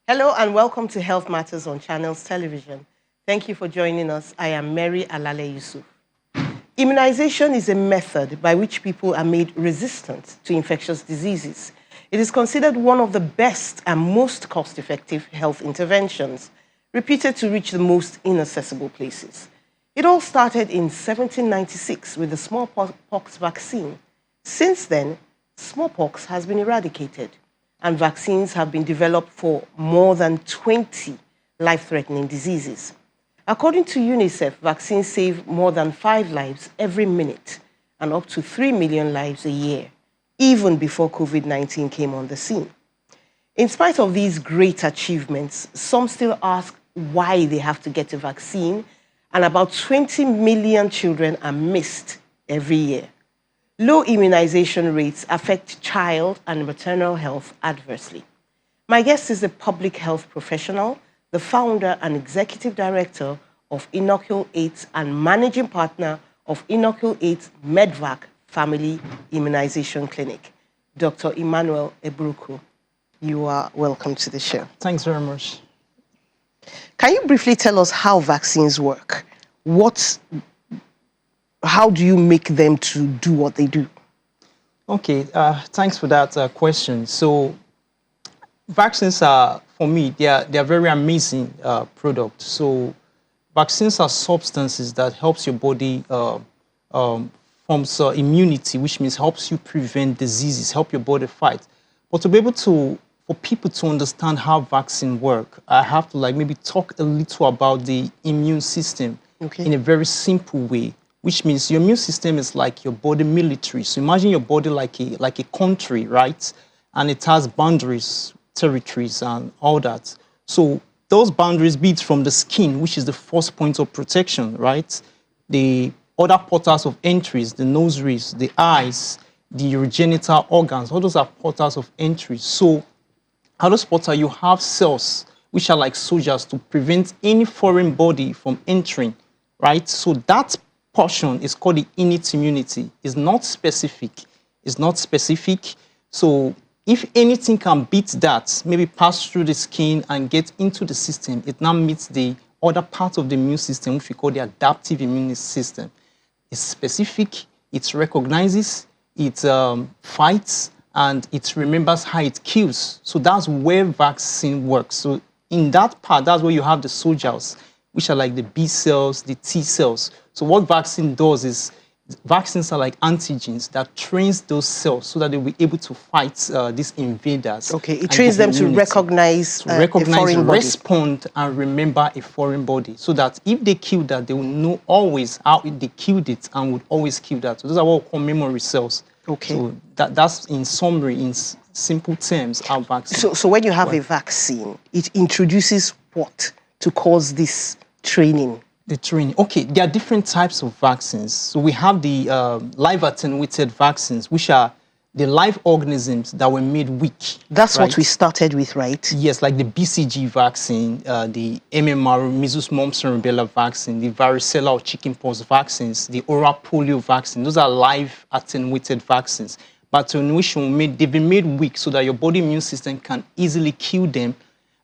Hello and welcome to Health Matters on Channels Television. Thank you for joining us. I am Mary Alale Yusuf. Immunization is a method by which people are made resistant to infectious diseases. It is considered one of the best and most cost-effective health interventions, reputed to reach the most inaccessible places. It all started in 1796 with the smallpox vaccine. Since then, smallpox has been eradicated, and vaccines have been developed for more than 20 life-threatening diseases. According to UNICEF, vaccines save more than 5 lives every minute and up to 3 million lives a year, even before COVID-19 came on the scene. In spite of these great achievements, some still ask why they have to get a vaccine, and about 20 million children are missed every year. Low immunization rates affect child and maternal health adversely. My guest is a public health professional, the founder and executive director of Inoculate and managing partner of Inoculate MedVac Family Immunization Clinic, Dr. Emmanuel Ebruku. You are welcome to the show. Thanks very much. Can you briefly tell us how vaccines work? How do you make them to do what they do? Okay, thanks for that question. So, vaccines are, for me, they are very amazing products. So, vaccines are substances that helps your body forms immunity, which means helps you prevent diseases, help your body fight. But to be able to, for people to understand how vaccines work, I have to maybe talk a little about the immune system in a very simple way, which means your immune system is like your body military. So imagine your body like a country, right? And it has boundaries, territories, and all that. So those boundaries, be it from the skin, which is the first point of protection, right? The other portals of entries, the nose ribs, the eyes, the urogenital organs, all those are portals of entry. So how those portals, you have cells, which are like soldiers to prevent any foreign body from entering, right? So that portion is called the innate immunity. It's not specific. It's not specific. So if anything can beat that, maybe pass through the skin and get into the system, it now meets the other part of the immune system, which we call the adaptive immune system. It's specific, it recognizes, it fights, and it remembers how it kills. So that's where vaccine works. So in that part, that's where you have the soldiers, which are like the B cells, the T cells. So what vaccine does is, vaccines are like antigens that trains those cells so that they'll be able to fight these invaders. Okay, it trains them to recognize a foreign body. Respond, and remember a foreign body. So that if they kill that, they will know always how they killed it and would always kill that. So those are what we call memory cells. Okay. So that's in summary, in simple terms, how vaccine. So when you have a vaccine, it introduces what to cause this training? The training. Okay, there are different types of vaccines. So we have the live attenuated vaccines, which are the live organisms that were made weak. That's right? What we started with, right? Yes, like the BCG vaccine, the MMR, measles, mumps, and rubella vaccine, the varicella or chickenpox vaccines, the oral polio vaccine. Those are live attenuated vaccines. But they've been made weak so that your body immune system can easily kill them.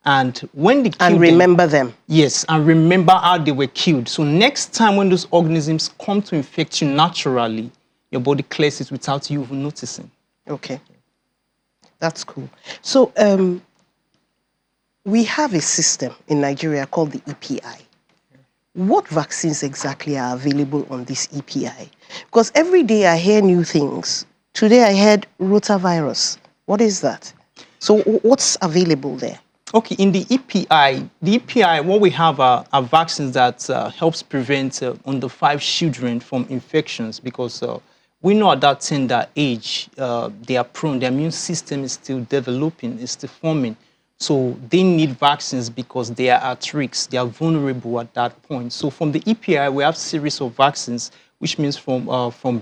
And when they kill remember them. Yes, and remember how they were killed. So next time when those organisms come to infect you naturally, your body clears it without you even noticing. Okay, that's cool. So we have a system in Nigeria called the EPI. What vaccines exactly are available on this EPI? Because every day I hear new things. Today I heard rotavirus. What is that? So what's available there? Okay, in the EPI, what we have are vaccines that helps prevent under 5 children from infections, because we know at that tender age, they are prone, their immune system is still developing, is still forming. So they need vaccines because they are at risk, they are vulnerable at that point. So from the EPI, we have a series of vaccines, which means from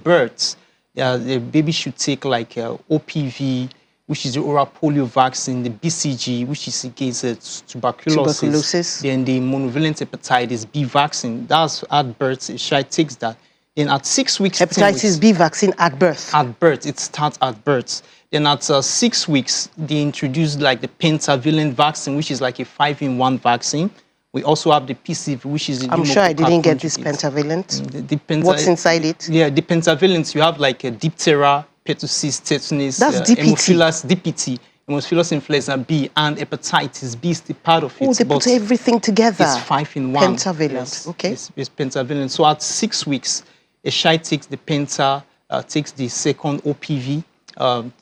birth, the baby should take like OPV, which is the oral polio vaccine, the BCG, which is against tuberculosis. Then the monovalent hepatitis B vaccine, that's at birth, a child takes that. Then at 6 weeks, 10 Hepatitis weeks, B vaccine at birth. at birth, it starts at birth. Then at 6 weeks, they introduced like the pentavalent vaccine, which is like a 5-in-1 vaccine. We also have the PCV, which is the I'm sure I pneumococcal didn't get this conjugate. pentavalent. The What's inside it? Yeah, the pentavalent, you have like a diphtheria, pertussis, tetanus, That's DPT. Haemophilus, DPT, Haemophilus influenza B, and hepatitis B is the part of it. Oh, they put everything together. It's 5-in-1. Pentavalent, yes, okay. It's pentavalent. So at 6 weeks, a child takes the penta, takes the second OPV. And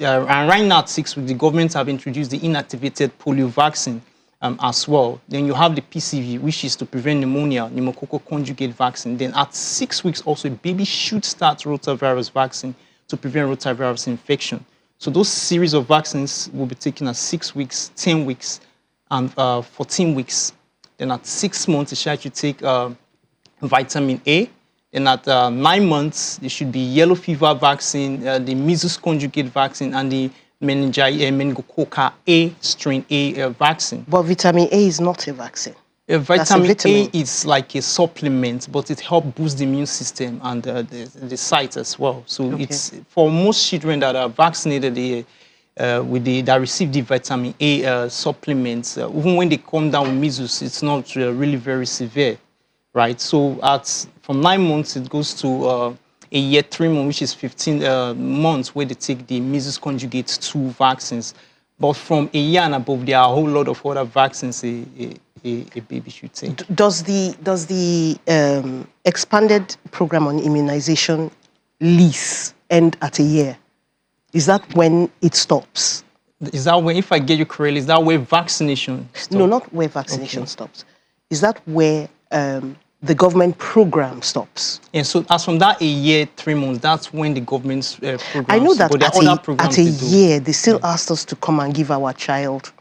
right now at 6 weeks, the government have introduced the inactivated polio vaccine as well. Then you have the PCV, which is to prevent pneumonia, pneumococcal conjugate vaccine. Then at 6 weeks, also a baby should start rotavirus vaccine to prevent rotavirus infection. So those series of vaccines will be taken at 6 weeks, 10 weeks, and 14 weeks. Then at 6 months, the child should take vitamin A. Then at 9 months, there should be yellow fever vaccine, the measles conjugate vaccine, and the meningococcal A strain A vaccine. But vitamin A is not a vaccine. Vitamin A is like a supplement, but it helps boost the immune system and the site as well. So it's for most children that are vaccinated that receive the vitamin A supplements. Even when they come down with measles, it's not really very severe, right? So from 9 months, it goes to a year, 3 months, which is 15 months, where they take the measles conjugate 2 vaccines. But from a year and above, there are a whole lot of other vaccines a baby should take. Does the expanded program on immunization lease end at a year? Is that when it stops? Is that when, if I get you correctly, is that where vaccination stops? No, not where vaccination stops. Is that where the government program stops? And so as from that a year, 3 months, that's when the government's program. I know that but at a year, they still asked us to come and give our child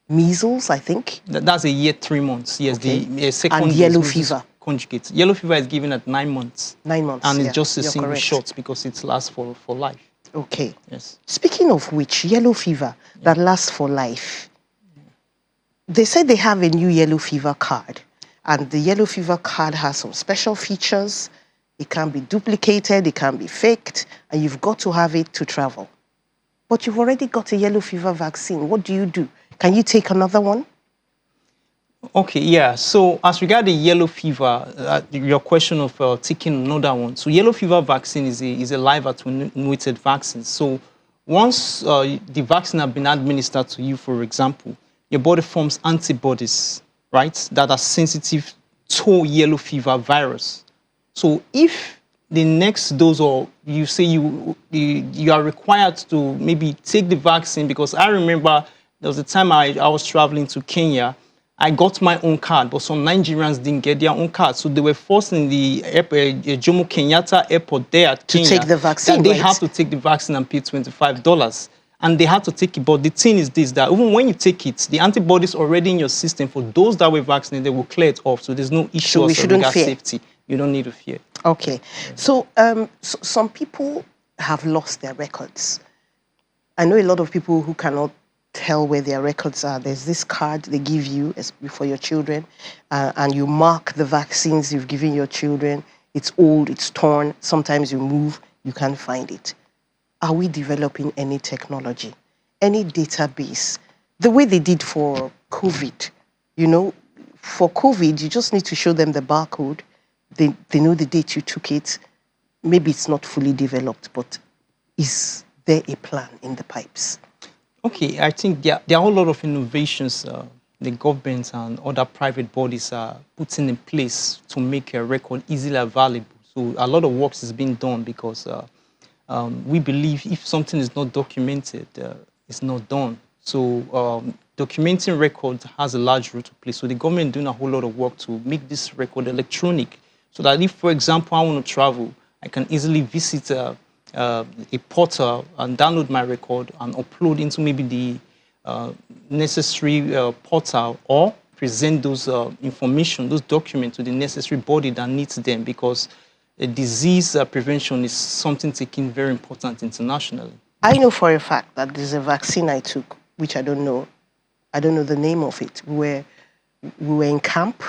measles, I think. That's a year, 3 months. Yes, the second and yellow fever. Conjugate. Yellow fever is given at 9 months. 9 months, and it's just a single shot because it lasts for life. Okay. Yes. Speaking of which, yellow fever that lasts for life. They said they have a new yellow fever card, and the yellow fever card has some special features. It can be duplicated, it can be faked, and you've got to have it to travel. But you've already got a yellow fever vaccine. What do? Can you take another one? Okay, yeah. So as regard the yellow fever, your question of taking another one. So yellow fever vaccine is a live attenuated vaccine. So once the vaccine has been administered to you, for example, your body forms antibodies, right, that are sensitive to yellow fever virus. So if the next dose, or you say you are required to maybe take the vaccine, because I remember there was a time I was traveling to Kenya. I got my own card, but some Nigerians didn't get their own card. So they were forced in the Jomo Kenyatta airport there at Kenya. To take the vaccine, that they have to take the vaccine and pay $25. And they had to take it. But the thing is this, that even when you take it, the antibodies already in your system for those that were vaccinated, they will clear it off. So there's no issue of safety. You don't need to fear. Okay. So some people have lost their records. I know a lot of people who cannot tell where their records are. There's this card they give you for your children, and you mark the vaccines you've given your children. It's old, it's torn. Sometimes you move, you can't find it. Are we developing any technology, any database, the way they did for COVID? You know, for COVID, you just need to show them the barcode. They know the date you took it. Maybe it's not fully developed, but is there a plan in the pipes? Okay, I think there are a whole lot of innovations the government and other private bodies are putting in place to make a record easily available. So a lot of work is being done because we believe if something is not documented, it's not done. So documenting records has a large role to play. So the government doing a whole lot of work to make this record electronic, so that if, for example, I want to travel, I can easily visit a portal and download my record and upload into maybe the necessary portal, or present those information, those documents to the necessary body that needs them, because disease prevention is something taken very important internationally. I know for a fact that there's a vaccine I took, which I don't know the name of it, where we were in camp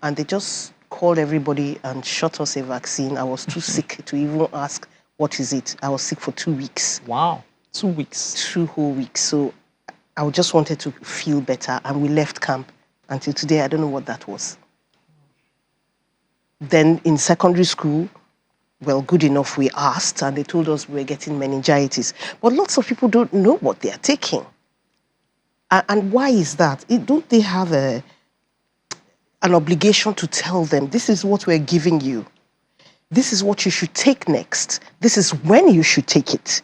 and they just called everybody and shot us a vaccine. I was too sick to even ask, what is it? I was sick for 2 weeks. Wow, 2 weeks. 2 whole weeks. So I just wanted to feel better, and we left camp. Until today, I don't know what that was. Then in secondary school, well, good enough, we asked, and they told us we were getting meningitis. But lots of people don't know what they are taking. And why is that? Don't they have an obligation to tell them, this is what we're giving you. This is what you should take next. This is when you should take it.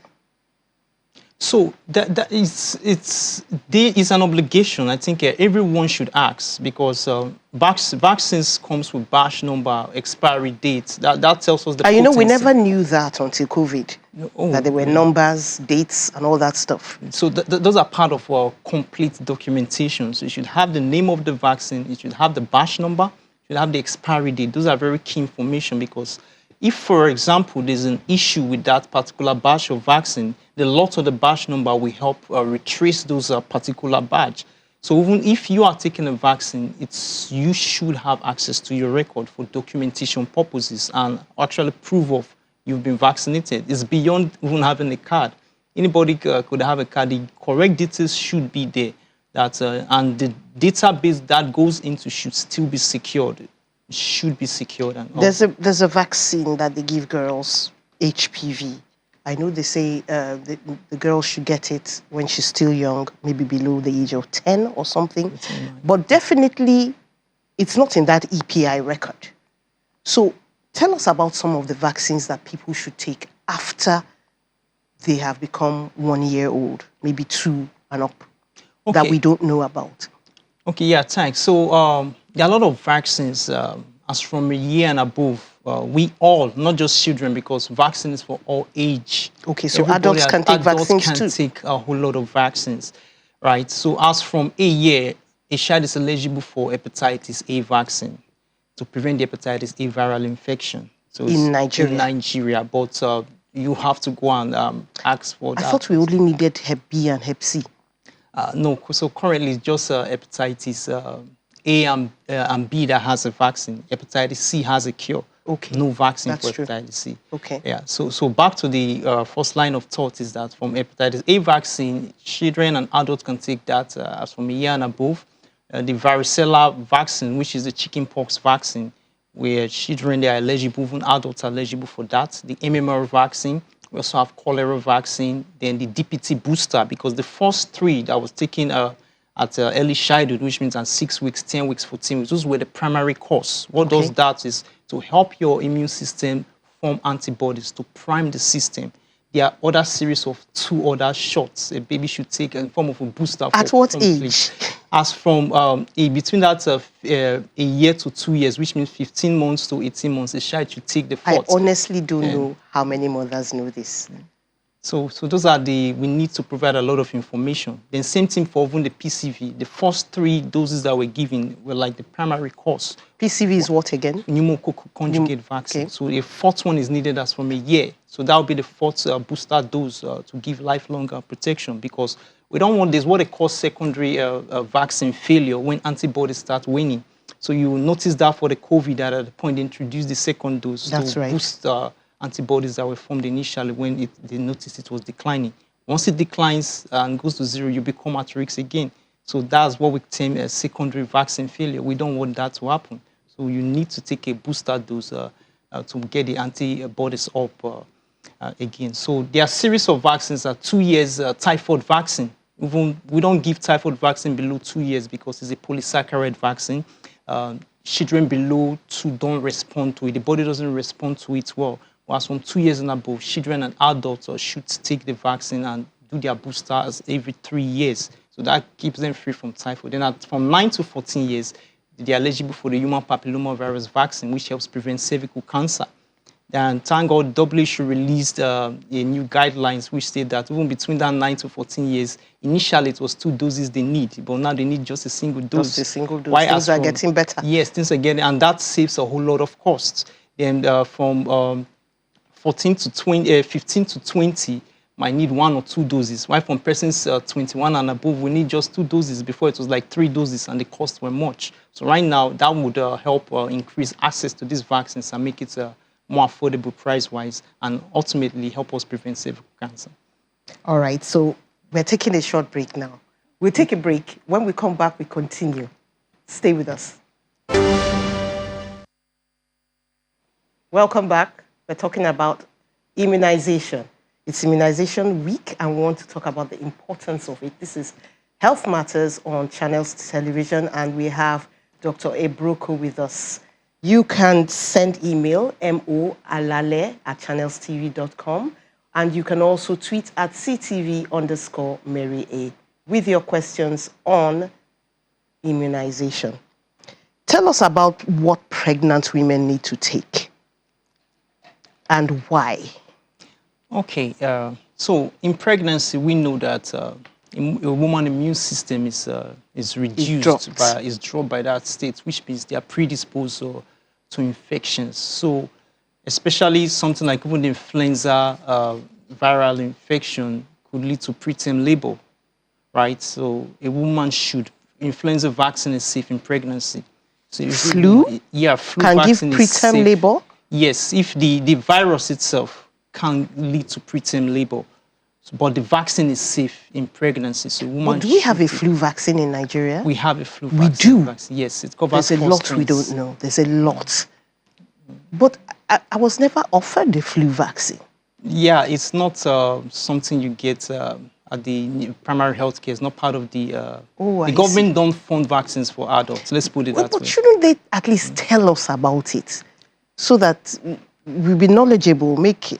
So there is an obligation. I think everyone should ask, because vaccines comes with batch number, expiry dates. That tells us the potency. You know, we never knew that until COVID. That there were numbers, dates, and all that stuff. So those are part of our complete documentation. So you should have the name of the vaccine, you should have the batch number, you should have the expiry date. Those are very key information, because if, for example, there's an issue with that particular batch of vaccine, the lot of the batch number will help retrace those particular batch. So even if you are taking a vaccine, you should have access to your record for documentation purposes and actually proof of you've been vaccinated. It's beyond even having a card. Anybody could have a card. The correct details should be there. And the database that goes into should still be secured. Should be secured. And there's a vaccine that they give girls, HPV. I know they say the girl should get it when she's still young, maybe below the age of 10 or something. But definitely, it's not in that EPI record. So tell us about some of the vaccines that people should take after they have become 1 year old, maybe 2 and up, that we don't know about. Okay, yeah, thanks. So there are a lot of vaccines as from a year and above. We all, not just children, because vaccine is for all age. Okay, so adults can take vaccines too. Adults can take a whole lot of vaccines, right? So as from a year, a child is eligible for hepatitis A vaccine to prevent the hepatitis A viral infection. So in Nigeria? In Nigeria, but you have to go and ask for that. I thought we only needed Hep B and Hep C. No, so currently it's just hepatitis A and B that has a vaccine. Hepatitis C has a cure. Okay. No vaccine That's for hepatitis C. Okay. Yeah. So back to the first line of thought is that from hepatitis A vaccine, children and adults can take that as from a year and above. The varicella vaccine, which is the chickenpox vaccine, where children they are eligible, even adults are eligible for that. The MMR vaccine. We also have cholera vaccine, then the DPT booster, because the first 3 that was taken at early childhood, which means at 6 weeks, 10 weeks, 14 weeks, those were the primary course. What does that is to help your immune system form antibodies to prime the system. There are other series of 2 other shots a baby should take in form of a booster. At what age? As from between that a year to 2 years, which means 15 months to 18 months, a child should take the 4th. I honestly don't know how many mothers know this. So those are we need to provide a lot of information. Then same thing for even the PCV. The first 3 doses that we're giving were like the primary course. PCV is what again? Pneumococcal conjugate vaccine. So the 4th one is needed as from a year. So that will be the 4th booster dose to give lifelong protection, because we don't want this, what they call secondary vaccine failure, when antibodies start waning. So you will notice that for the COVID, that at the point they introduced the 2nd dose to boost antibodies that were formed initially when they noticed it was declining. Once it declines and goes to 0, you become at risk again. So that's what we term a secondary vaccine failure. We don't want that to happen. So you need to take a booster dose to get the antibodies up again. So there are a series of vaccines. 2 years typhoid vaccine. Even we don't give typhoid vaccine below 2 years because it's a polysaccharide vaccine. Children below 2 don't respond to it. The body doesn't respond to it well. Whereas from 2 years and above, children and adults should take the vaccine and do their boosters every 3 years. So that keeps them free from typhoid. Then from 9 to 14 years, they are eligible for the human papillomavirus vaccine, which helps prevent cervical cancer. And thank God, WHO released a new guidelines which state that even between that 9 to 14 years, initially it was 2 doses they need, but now they need just a single dose. Just a single dose. Things are getting better. Yes, things are getting, and that saves a whole lot of costs. And from 15 to 20, might need 1 or 2 doses. While from persons 21 and above, we need just 2 doses. Before it was like 3 doses and the costs were much. So right now, that would help increase access to these vaccines and make it more affordable price-wise and ultimately help us prevent cervical cancer. All right, so we're taking a short break now. We'll take a break. When we come back, we continue. Stay with us. Welcome back. We're talking about immunization. It's Immunization Week, and we want to talk about the importance of it. This is Health Matters on Channels Television, and we have Dr. Ebroko with us. You can send email, moalale@channelstv.com, and you can also tweet at CTV_Mary A with your questions on immunization. Tell us about what pregnant women need to take and why. Okay, so in pregnancy, we know that a woman's immune system is reduced, is dropped by that state, which means they are predisposed to infections. So especially something like even influenza, viral infection could lead to preterm labor, right? So a woman influenza vaccine is safe in pregnancy. So flu? Yeah, flu can vaccine give preterm labor? Yes, if the virus itself can lead to preterm labor. But the vaccine is safe in pregnancy. So woman do we have a flu vaccine in Nigeria? We have a flu vaccine. We do? Vaccine. Yes, it covers There's a lot we don't know. There's a lot. But I was never offered the flu vaccine. Yeah, it's not something you get at the primary health care. It's not part of the... the government don't fund vaccines for adults. Let's put it that way. But shouldn't they at least tell us about it so that we'll be knowledgeable, make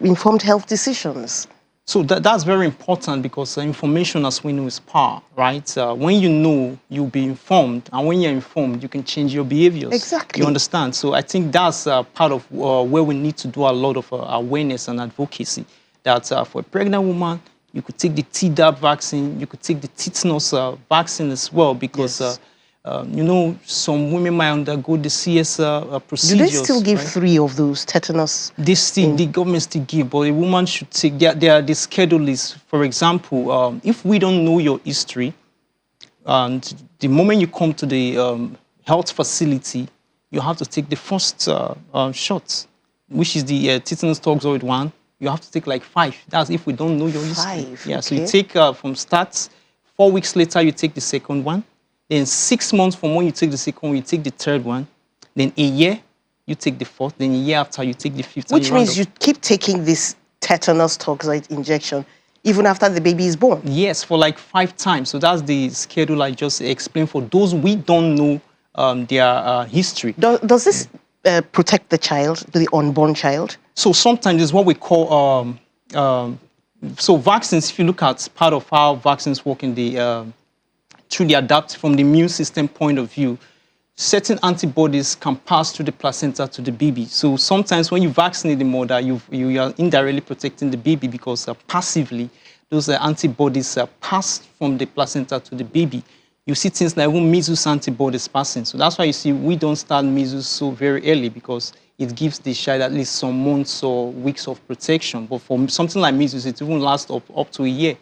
informed health decisions? So that's very important because information, as we know, is power, right? When you know, you'll be informed. And when you're informed, you can change your behaviors. Exactly. You understand? So I think that's part of where we need to do a lot of awareness and advocacy. That for a pregnant woman, you could take the Tdap vaccine, you could take the tetanus vaccine as well because... Yes. You know, some women might undergo the CS procedures. Do they still give 3 of those tetanus? The government still give, but a woman should take, the schedule is, for example, if we don't know your history, and the moment you come to the health facility, you have to take the first shot, which is the tetanus toxoid one. You have to take like 5. That's if we don't know your history. 5, yeah, okay. So you take from start, 4 weeks later, you take the second one. Then 6 months from when you take the second one, you take the third one. Then a year, you take the fourth. Then a year after, you take the fifth. Which means you keep taking this tetanus toxoid injection even after the baby is born? Yes, for like 5 times. So that's the schedule I just explained for those we don't know their history. Does this protect the child, the unborn child? So sometimes it's what we call... so vaccines, if you look at part of how vaccines work in the... truly adapt from the immune system point of view, certain antibodies can pass through the placenta to the baby. So sometimes when you vaccinate the mother, you are indirectly protecting the baby because passively those antibodies pass from the placenta to the baby. You see things like measles antibodies passing. So that's why you see we don't start measles so very early because it gives the child at least some months or weeks of protection. But for something like measles, it even lasts up to a year.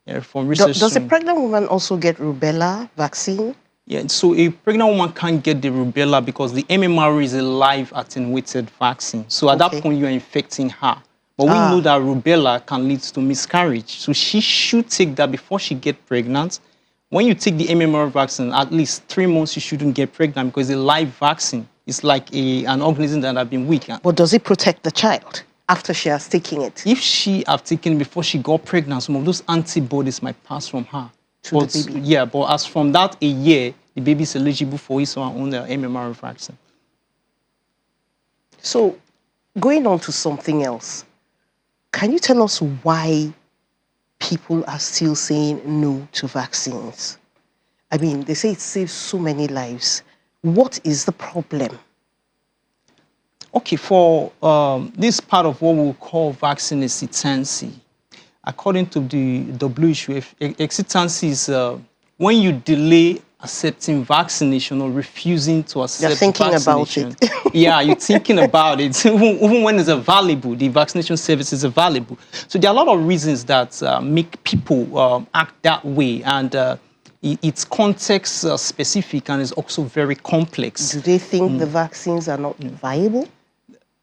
Yeah, from research. Does a pregnant woman also get rubella vaccine? Yeah, so a pregnant woman can't get the rubella because the MMR is a live attenuated vaccine. So at that point, you are infecting her. But we know that rubella can lead to miscarriage. So she should take that before she gets pregnant. When you take the MMR vaccine, at least 3 months you shouldn't get pregnant because it's a live vaccine. It's like an organism that has been weakened. But does it protect the child after she has taken it? If she has taken it before she got pregnant, some of those antibodies might pass from her. To the baby? Yeah, but as from that a year, the baby is eligible for his or her own MMR vaccine. So, going on to something else, can you tell us why people are still saying no to vaccines? I mean, they say it saves so many lives. What is the problem? Okay, for this part of what we'll call vaccine hesitancy, according to the WHO, hesitancy is when you delay accepting vaccination or refusing to accept You're thinking vaccination. about it. Yeah, you're thinking about it. Even when it's available, the vaccination service is available. So there are a lot of reasons that make people act that way, and it's context specific and is also very complex. Do they think the vaccines are not viable?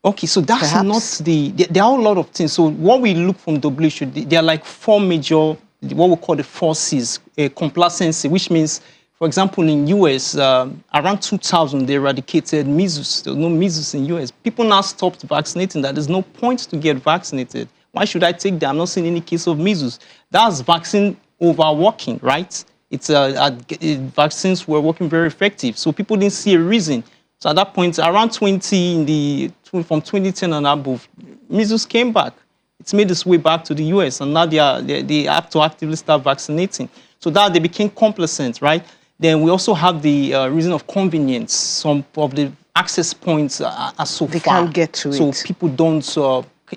Okay, so that's Perhaps. not there are a lot of things. So what we look from WHO, there are like four major, what we call the four C's, complacency, which means, for example, in US, around 2000, they eradicated measles. There was no measles in US. People now stopped vaccinating that. There's no point to get vaccinated. Why should I take that? I'm not seeing any case of measles. That's vaccine overworking, right? It's vaccines were working very effective. So people didn't see a reason. So at that point, around 20, from 2010 and above, measles came back. It's made its way back to the US, and now they have to actively start vaccinating. So that they became complacent, right? Then we also have the reason of convenience. Some of the access points are so They far. can't get to it. So people don't,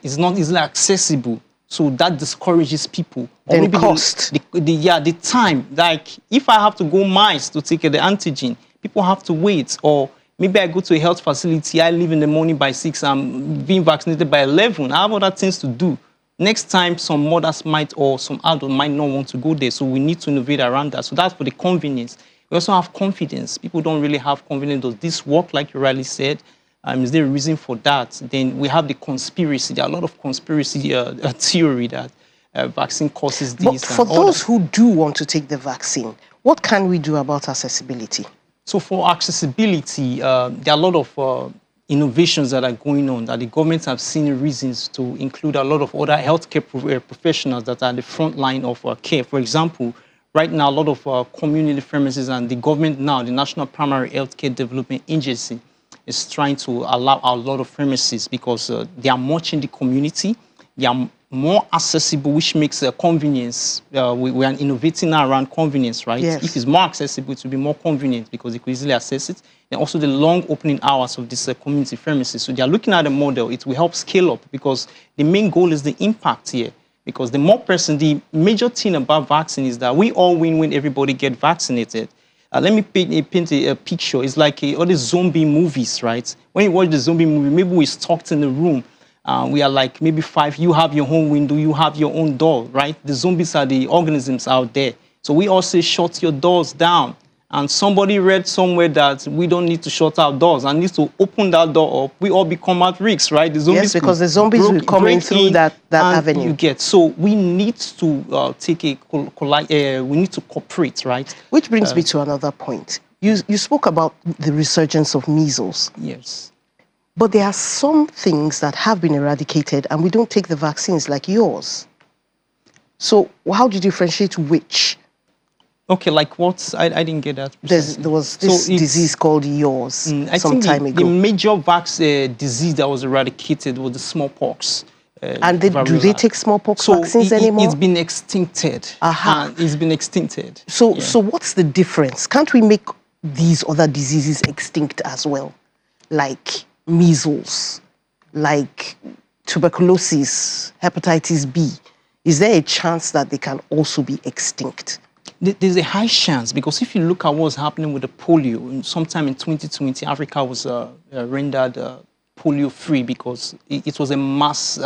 it's not easily accessible. So that discourages people. Then or maybe cost. the time. Like if I have to go miles to take the antigen, people have to wait. Or maybe I go to a health facility, I leave in the morning by 6, I'm being vaccinated by 11. I have other things to do. Next time, some mothers might or some adults might not want to go there. So we need to innovate around that. So that's for the convenience. We also have confidence. People don't really have confidence. Does this work, like you rightly said? Is there a reason for that? Then we have the conspiracy. There are a lot of conspiracy theory that vaccine causes this. But for those who do want to take the vaccine, what can we do about accessibility? So for accessibility, there are a lot of innovations that are going on that the government have seen reasons to include a lot of other healthcare professionals that are the front line of care. For example, right now, a lot of community pharmacies and the government now, the National Primary Healthcare Development Agency, is trying to allow a lot of pharmacies because they are much in the community. They are more accessible, which makes convenience. We are innovating now around convenience, right? Yes. If it's more accessible, it will be more convenient because you can easily access it. And also the long opening hours of this community pharmacy. So they are looking at a model. It will help scale up because the main goal is the impact here. Because the more person, the major thing about vaccine is that we all win when everybody get vaccinated. Let me paint a picture. It's like all the zombie movies, right? When you watch the zombie movie, maybe we're stuck in the room. We are like maybe 5. You have your own window. You have your own door, right? The zombies are the organisms out there. So we all say, shut your doors down. And somebody read somewhere that we don't need to shut our doors and need to open that door up. We all become at risk, right? The zombies, yes, because the zombies will come in through that avenue. You get. So we need to take we need to cooperate, right? Which brings me to another point. You spoke about the resurgence of measles. Yes. But there are some things that have been eradicated and we don't take the vaccines like yours. So how do you differentiate which? Okay, like what? I didn't get that. There was this disease called yours some time ago. The major disease that was eradicated was the smallpox. And do they take smallpox vaccines anymore? It's been extincted. It's been extincted. So what's the difference? Can't we make these other diseases extinct as well? Like measles, like tuberculosis, hepatitis B. Is there a chance that they can also be extinct? There's a high chance because if you look at what's happening with the polio, sometime in 2020, Africa was rendered polio-free because it was a mass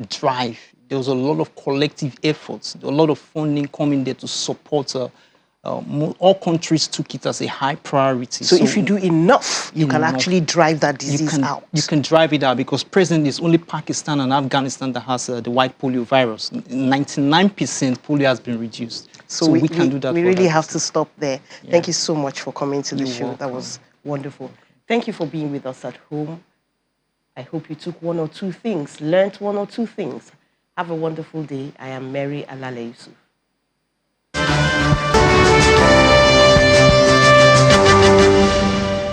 drive. There was a lot of collective efforts, a lot of funding coming there to support. All countries took it as a high priority. So if you do enough, you can actually drive that disease out. You can drive it out because presently it's only Pakistan and Afghanistan that has the white polio virus. 99% polio has been reduced. So we can do that. We really have to stop there. Yeah. Thank you so much for coming to the show. Welcome. That was wonderful. Thank you for being with us at home. I hope you took one or two things, learned one or two things. Have a wonderful day. I am Mary Alale Yusuf.